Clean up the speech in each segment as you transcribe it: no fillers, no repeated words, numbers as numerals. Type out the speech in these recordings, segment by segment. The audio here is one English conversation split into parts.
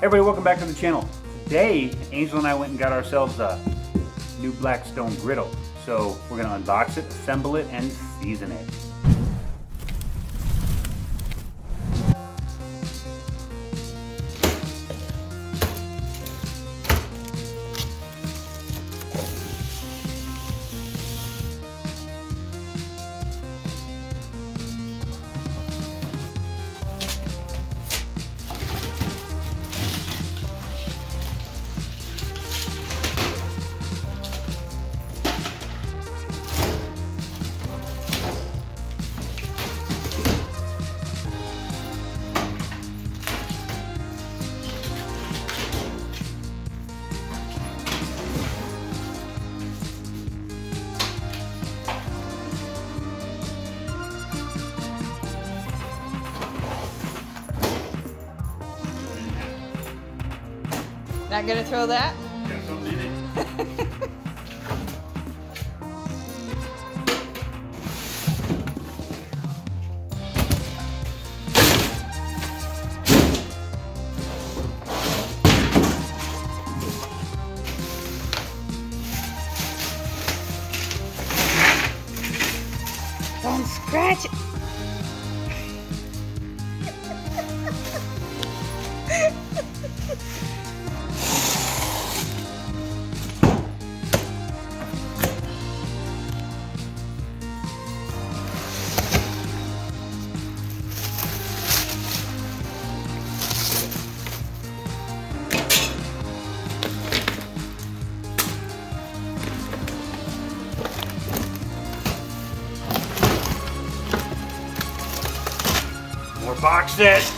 Everybody, welcome back to the channel. Today, Angel and I went and got ourselves a new Blackstone griddle. So we're gonna unbox it, assemble it, and season it. Not gonna throw that? Got something in it. Don't scratch it. More boxes.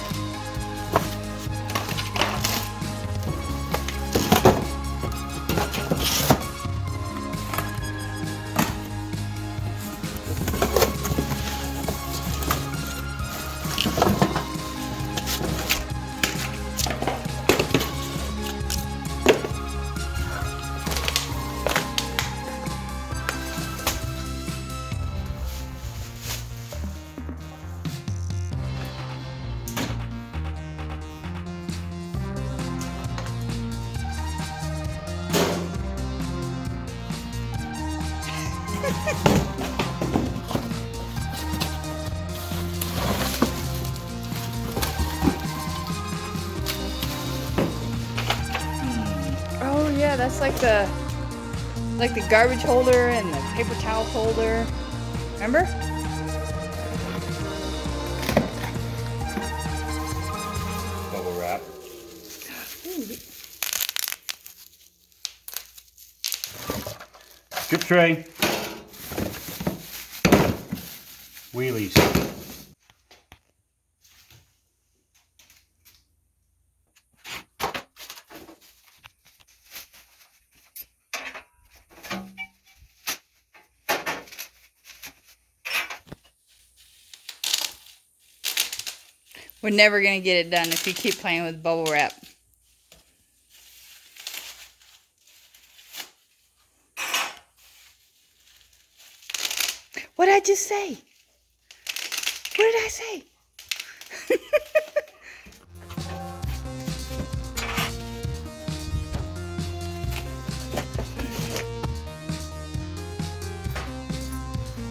Oh yeah, that's like the garbage holder and the paper towel holder. Remember? Bubble wrap. Strip tray. Wheelies. We're never gonna get it done if you keep playing with bubble wrap. What did I just say? What did I say?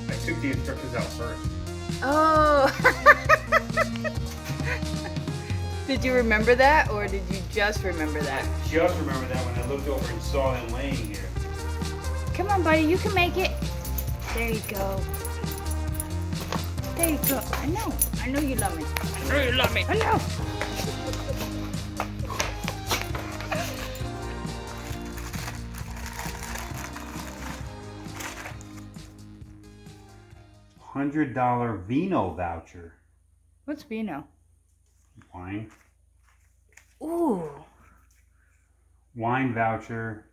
I took the instructions out first. Oh. Did you remember that, or did you just remember that? Just remember that when I looked over and saw them laying here. Come on, buddy, you can make it. There you go. There you go. I know you love me. I know you love me. I know. $100 Vino voucher. What's Vino? Wine. Ooh. Wine voucher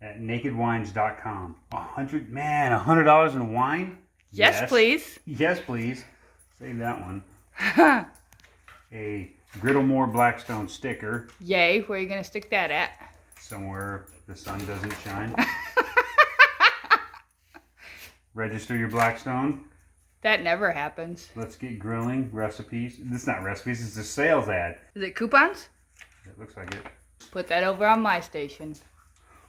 at nakedwines.com. $100 in wine? Yes, please. Yes, please. Save that one. A Griddlemore Blackstone sticker. Yay. Where are you going to stick that at? Somewhere the sun doesn't shine. Register your Blackstone. That never happens. Let's get grilling recipes. This is not recipes, it's a sales ad. Is it coupons? It looks like it. Put that over on my station.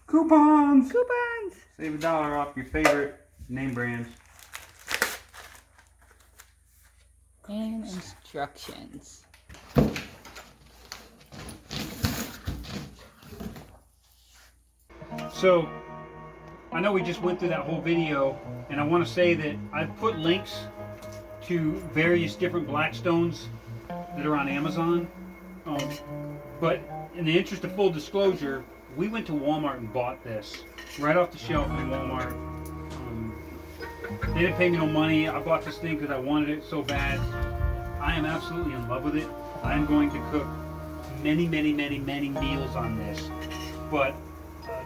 Coupons! Coupons! Save $1 off your favorite name brands. And instructions. So, I know we just went through that whole video, and I want to say that I've put links to various different Blackstones that are on Amazon. But in the interest of full disclosure, we went to Walmart and bought this right off the shelf in Walmart. They didn't pay me no money. I bought this thing because I wanted it so bad. I am absolutely in love with it. I'm going to cook many meals on this. But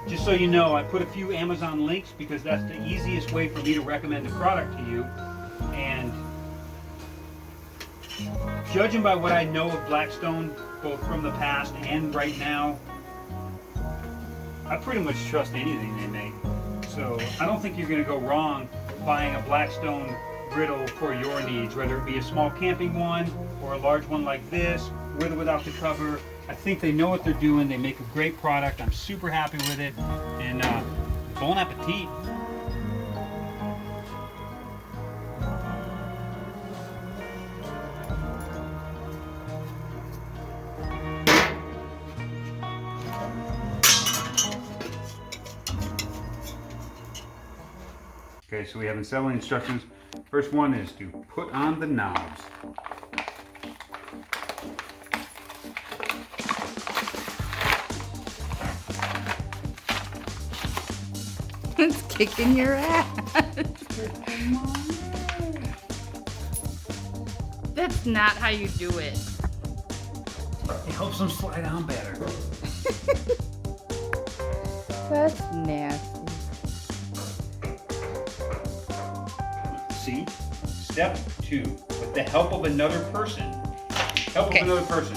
just so you know, I put a few Amazon links because that's the easiest way for me to recommend a product to you. And judging by what I know of Blackstone, both from the past and right now, I pretty much trust anything they make. So I don't think you're going to go wrong buying a Blackstone griddle for your needs, whether it be a small camping one or a large one like this, with or without the cover. I think they know what they're doing. They make a great product. I'm super happy with it. And bon appetit. Okay, so we have assembly instructions. First one is to put on the knobs. It's kicking your ass. That's not how you do it. It helps them slide on better. That's nasty. See? Step 2. With the help of another person. Okay. Of another person.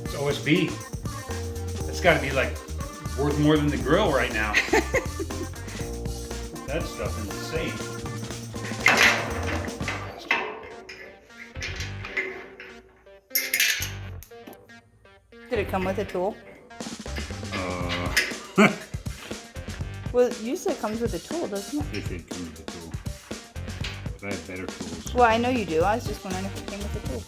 It's OSB. That's got to be like worth more than the grill right now. That stuff in the safe. Did it come with a tool? Uh, Well, it usually comes with a tool, doesn't it? If it comes with a tool. But I have better tools. Well, I know you do. I was just wondering if it came with a tool.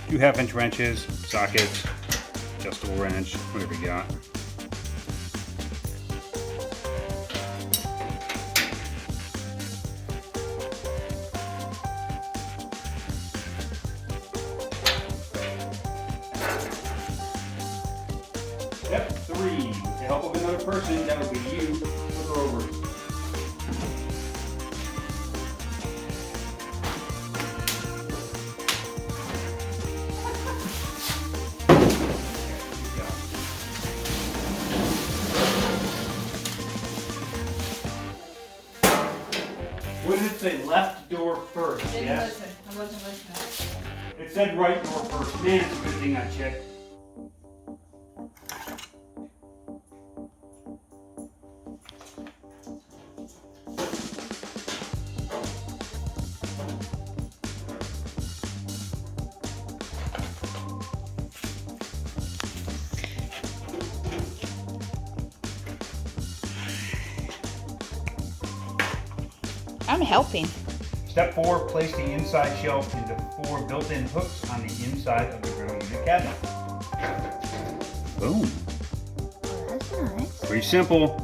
2 half-inch wrenches, sockets, adjustable wrench, whatever you got. Step 3, with the help of another person, that would be you, flip her over. What did it say? Left door first, yes? Listen. I wasn't listening. It said right door first. Man, it's a good thing I checked. I'm helping. Step 4, place the inside shelf into 4 built-in hooks on the inside of the grill unit cabinet. Boom. That's nice. Pretty simple.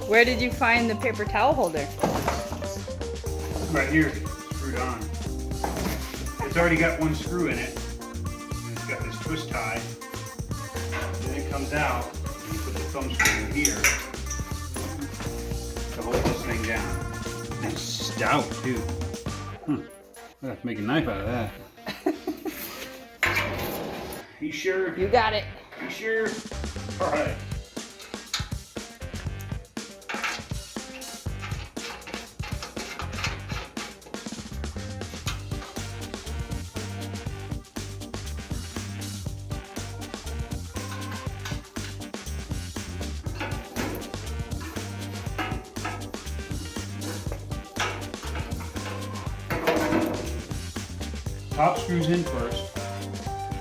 Where did you find the paper towel holder? Right here, screwed on. It's already got 1 screw in it. And it's got this twist tie. Then it comes out, and you put the thumb screw in here to hold this thing down. And it's stout, too. I'll have to make a knife out of that. You sure? You got it. You sure? All right. top screws in first,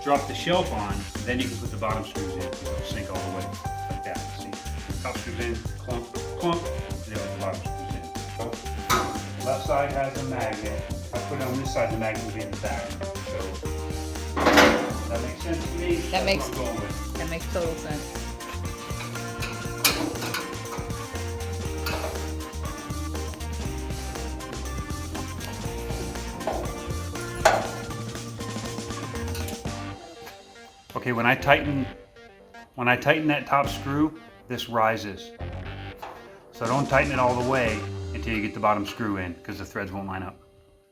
drop the shelf on, then you can put the bottom screws in. It'll sink all the way like that. See? Top screws in, clunk, clunk, and then put the bottom screws in. So, left side has a magnet. I put it on this side, the magnet will be in the back. So, that makes sense to me? That makes That's what I'm going with. That makes total sense. Okay, when I tighten that top screw, this rises. So don't tighten it all the way until you get the bottom screw in, because the threads won't line up.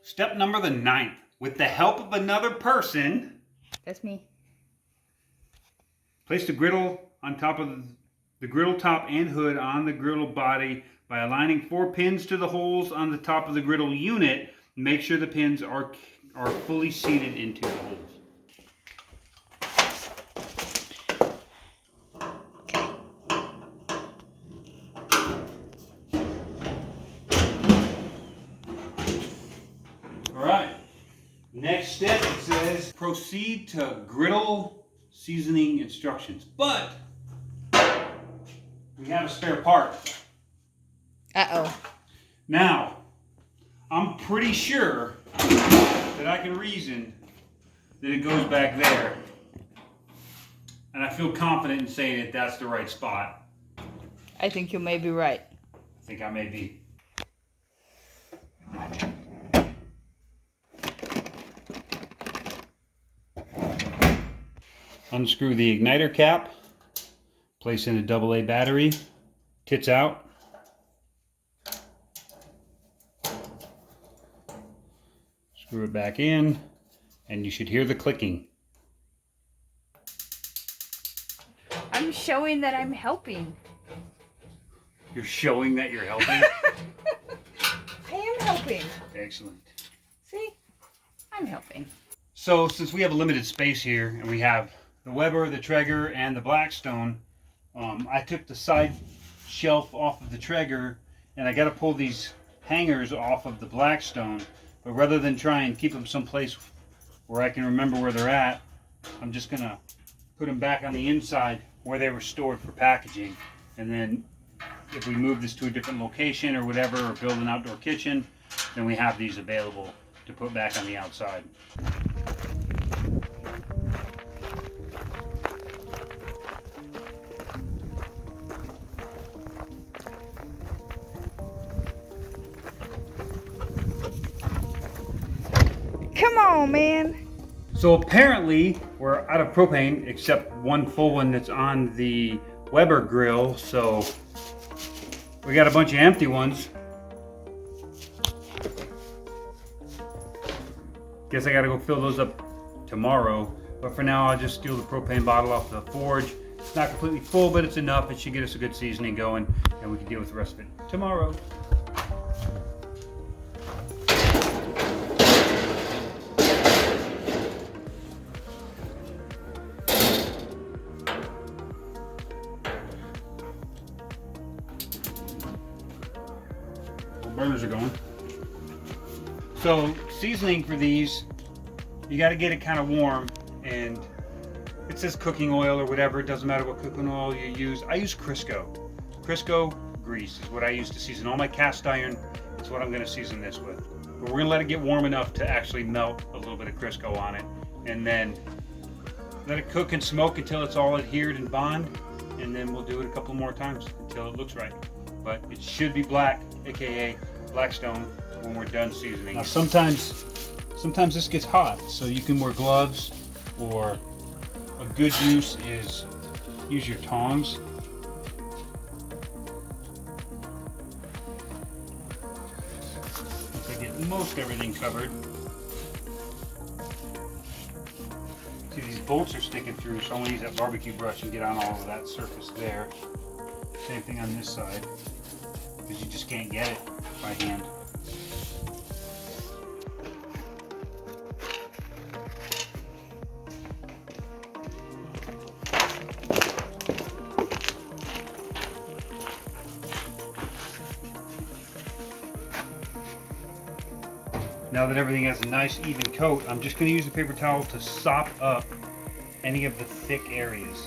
Step number the 9th. With the help of another person, That's me. place the griddle on top of the griddle top and hood on the griddle body by aligning 4 pins to the holes on the top of the griddle unit. Make sure the pins are fully seated into the holes. Alright, next step it says proceed to griddle seasoning instructions. But we have a spare part. Uh-oh. Now, I'm pretty sure that I can reason that it goes back there. And I feel confident in saying that that's the right spot. I think you may be right. I think I may be. Unscrew the igniter cap, place in a AA battery, tits out. Screw it back in, and you should hear the clicking. I'm showing that I'm helping. You're showing that you're helping? I am helping. Excellent. See? I'm helping. So since we have a limited space here, and we have the Weber, the Traeger, and the Blackstone, I took the side shelf off of the Traeger, and I got to pull these hangers off of the Blackstone. But rather than try and keep them someplace where I can remember where they're at, I'm just going to put them back on the inside where they were stored for packaging. And then if we move this to a different location or whatever, or build an outdoor kitchen, then we have these available to put back on the outside. Come on, man. So apparently we're out of propane, except one full one that's on the Weber grill. So we got a bunch of empty ones. Guess I gotta go fill those up tomorrow. But for now, I'll just steal the propane bottle off the forge. It's not completely full, but it's enough. It should get us a good seasoning going, and we can deal with the rest of it tomorrow. Burners are going. So seasoning for these, you got to get it kind of warm, and it says cooking oil or whatever. It doesn't matter what cooking oil you use. I use Crisco. Crisco grease is what I use to season all my cast iron. It's what I'm going to season this with. But we're going to let it get warm enough to actually melt a little bit of Crisco on it, and then let it cook and smoke until it's all adhered and bond, and then we'll do it a couple more times until it looks right. But it should be black, aka Blackstone, when we're done seasoning. Now sometimes this gets hot, so you can wear gloves, or a good use is use your tongs. To get most everything covered. See, these bolts are sticking through, so I'm gonna use that barbecue brush and get on all of that surface there. Same thing on this side, because you just can't get it by hand. Now that everything has a nice even coat, I'm just going to use the paper towel to sop up any of the thick areas.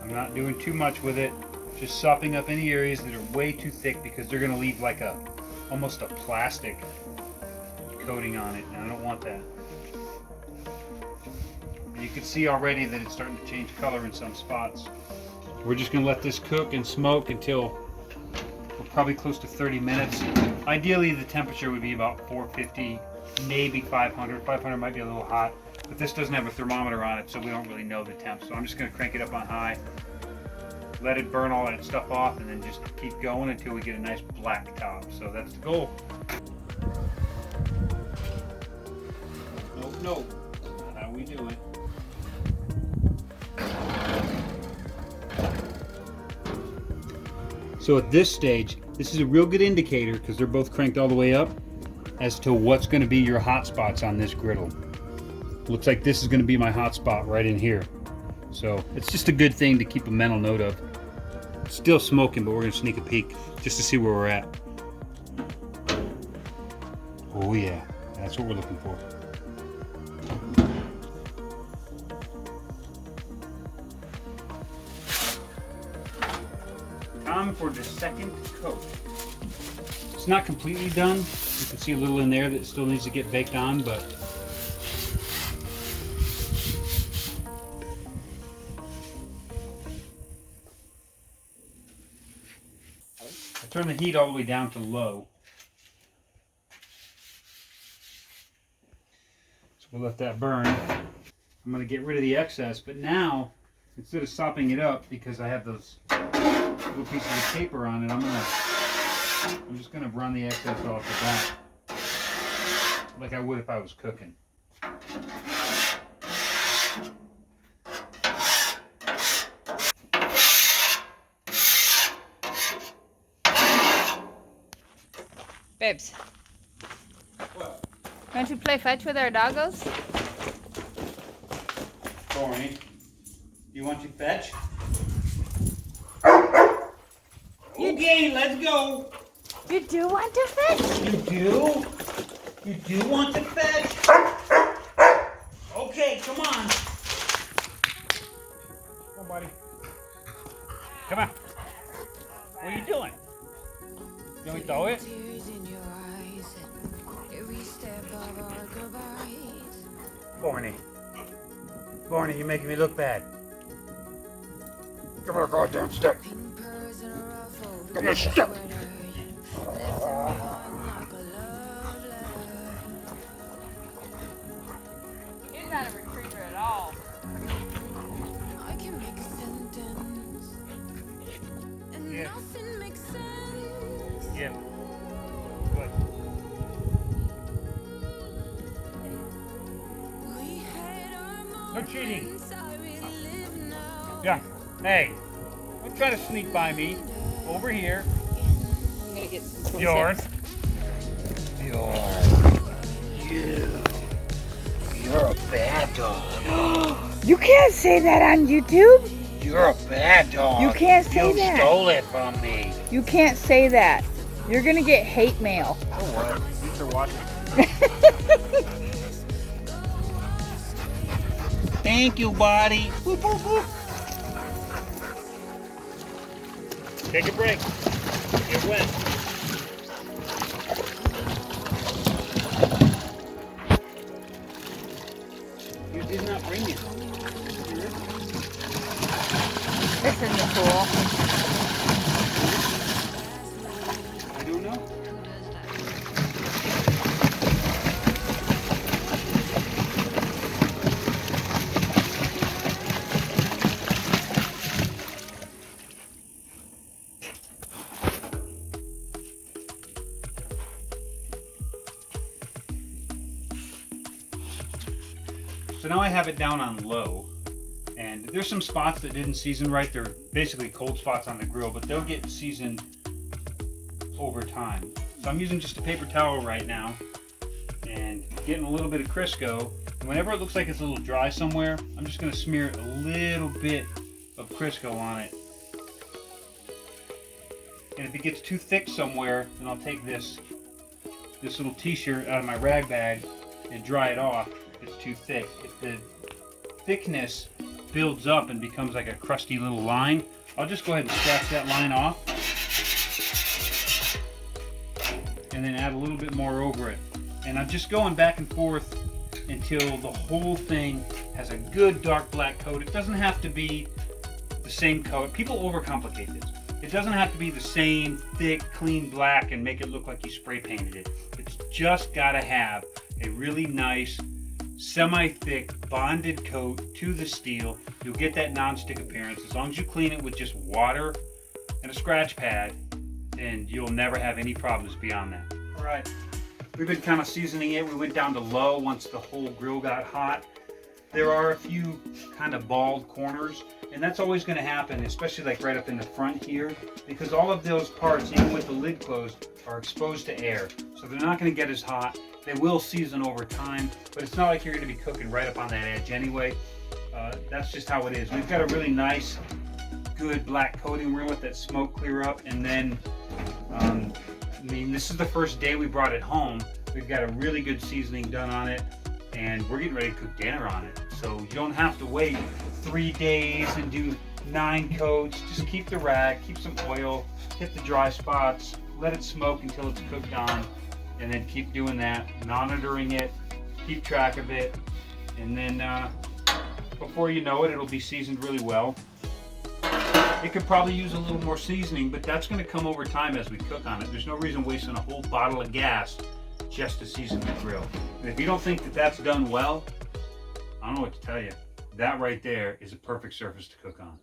I'm not doing too much with it, just sopping up any areas that are way too thick because they're going to leave like almost a plastic coating on it, and I don't want that. And you can see already that it's starting to change color in some spots. We're just going to let this cook and smoke until probably close to 30 minutes. Ideally, the temperature would be about 450, maybe 500. 500 might be a little hot, but this doesn't have a thermometer on it, so we don't really know the temp. So I'm just going to crank it up on high, let it burn all that stuff off, and then just keep going until we get a nice black top. So that's the goal. Nope, that's not how we do it. So at this stage, this is a real good indicator, because they're both cranked all the way up, as to what's going to be your hot spots on this griddle. Looks like this is going to be my hot spot right in here. So it's just a good thing to keep a mental note of. It's still smoking, but we're going to sneak a peek just to see where we're at. Oh yeah, that's what we're looking for. Time for the second coat. It's not completely done. You can see a little in there that still needs to get baked on, but I turn the heat all the way down to low. So we'll let that burn. I'm going to get rid of the excess, but now instead of sopping it up, because I have those little pieces of paper on it, I'm just gonna run the excess off the back, like I would if I was cooking. Babes, What? want to play fetch with our doggos? Thorny, you want to fetch? Okay, let's go. You do want to fetch? You do? You do want to fetch? Okay, come on. Come on, buddy. Come on. What are you doing? You want me to throw it? Barney. Barney, you're making me look bad. Give me a goddamn stick. Give me a stick. He's not a retriever at all. I can make a sentence and Yeah. nothing makes sense. Yeah. Good. We had our No cheating. moments, I relive now. Yeah. Hey, don't try to sneak by me. Over here. I'm gonna get some Yours. You're a bad dog. You can't say that on YouTube. You're a bad dog. You can't say You that. stole it from me. You can't say that. You're gonna get hate mail. Oh what? Thanks for watching. Thank you, buddy. Whoop, whoop, whoop. Take a break. Get wet. You did not bring it. This is the pool. I don't know. So now I have it down on low, and there's some spots that didn't season right. They're basically cold spots on the grill, but they'll get seasoned over time. So I'm using just a paper towel right now and getting a little bit of Crisco. And whenever it looks like it's a little dry somewhere, I'm just going to smear a little bit of Crisco on it. And if it gets too thick somewhere, then I'll take this this little t-shirt out of my rag bag and dry it off. It's too thick. If the thickness builds up and becomes like a crusty little line, I'll just go ahead and scratch that line off and then add a little bit more over it. And I'm just going back and forth until the whole thing has a good dark black coat. It doesn't have to be the same coat. People overcomplicate this. It doesn't have to be the same thick, clean black and make it look like you spray painted it. It's just gotta have a really nice, semi-thick, bonded coat to the steel. You'll get that non-stick appearance. As long as you clean it with just water and a scratch pad, and you'll never have any problems beyond that. All right, we've been kind of seasoning it. We went down to low once the whole grill got hot. There are a few kind of bald corners, and that's always going to happen, especially like right up in the front here, because all of those parts, even with the lid closed, are exposed to air. So they're not going to get as hot. They will season over time, but it's not like you're going to be cooking right up on that edge anyway. That's just how it is. We've got a really nice, good black coating. We're going to let that smoke clear up, and then, I mean, this is the first day we brought it home. We've got a really good seasoning done on it, and we're getting ready to cook dinner on it. So you don't have to wait 3 days and do 9 coats. Just keep the rag, keep some oil, hit the dry spots, let it smoke until it's cooked on, and then keep doing that, monitoring it, keep track of it, and then before you know it, it'll be seasoned really well. It could probably use a little more seasoning, but that's going to come over time as we cook on it. There's no reason wasting a whole bottle of gas just to season the grill. And if you don't think that that's done well, I don't know what to tell you. That right there is a perfect surface to cook on.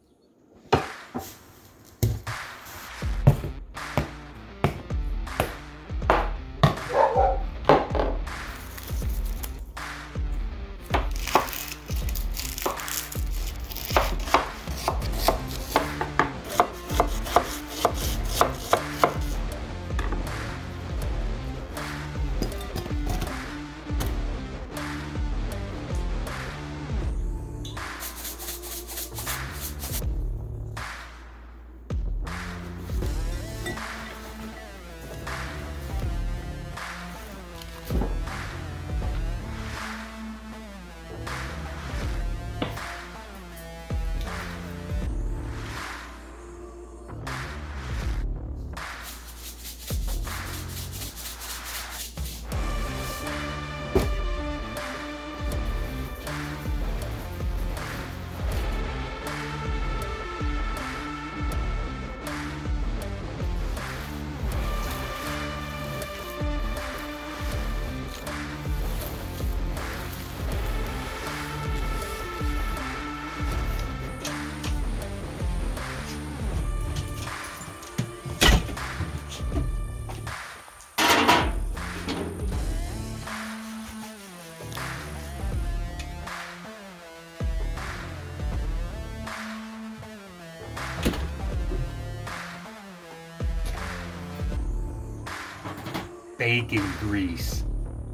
Bacon grease.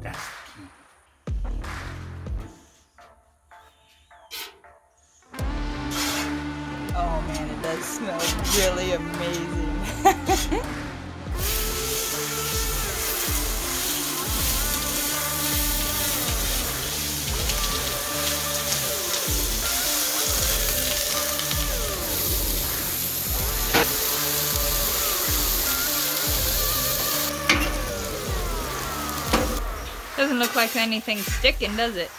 That's the key. Oh man, it does smell really amazing. Doesn't look like anything's sticking, does it?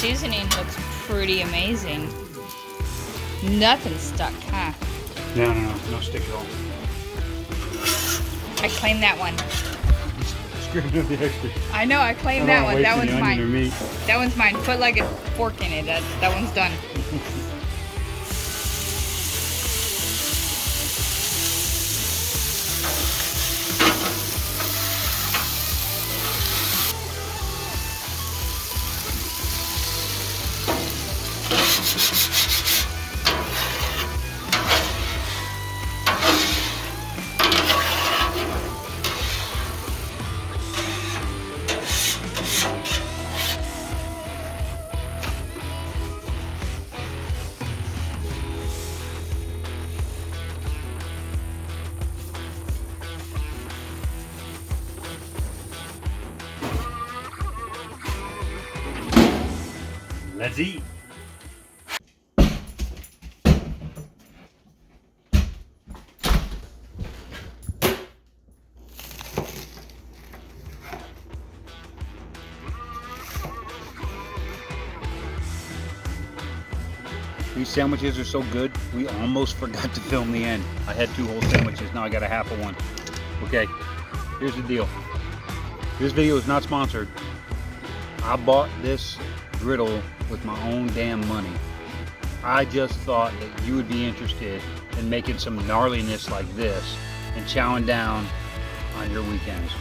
seasoning looks pretty amazing. Nothing stuck, huh? No stick at all. I claim that one. Scraping up the extra. I know, I claim I that don't one. wanna That waste one's any onion or mine. meat. That one's mine. Put like a fork in it. That one's done. Let's eat. These sandwiches are so good, we almost forgot to film the end. I had 2 whole sandwiches, now I got a half of one. Okay, here's the deal. This video is not sponsored. I bought this griddle with my own damn money. I just thought that you would be interested in making some gnarliness like this and chowing down on your weekends.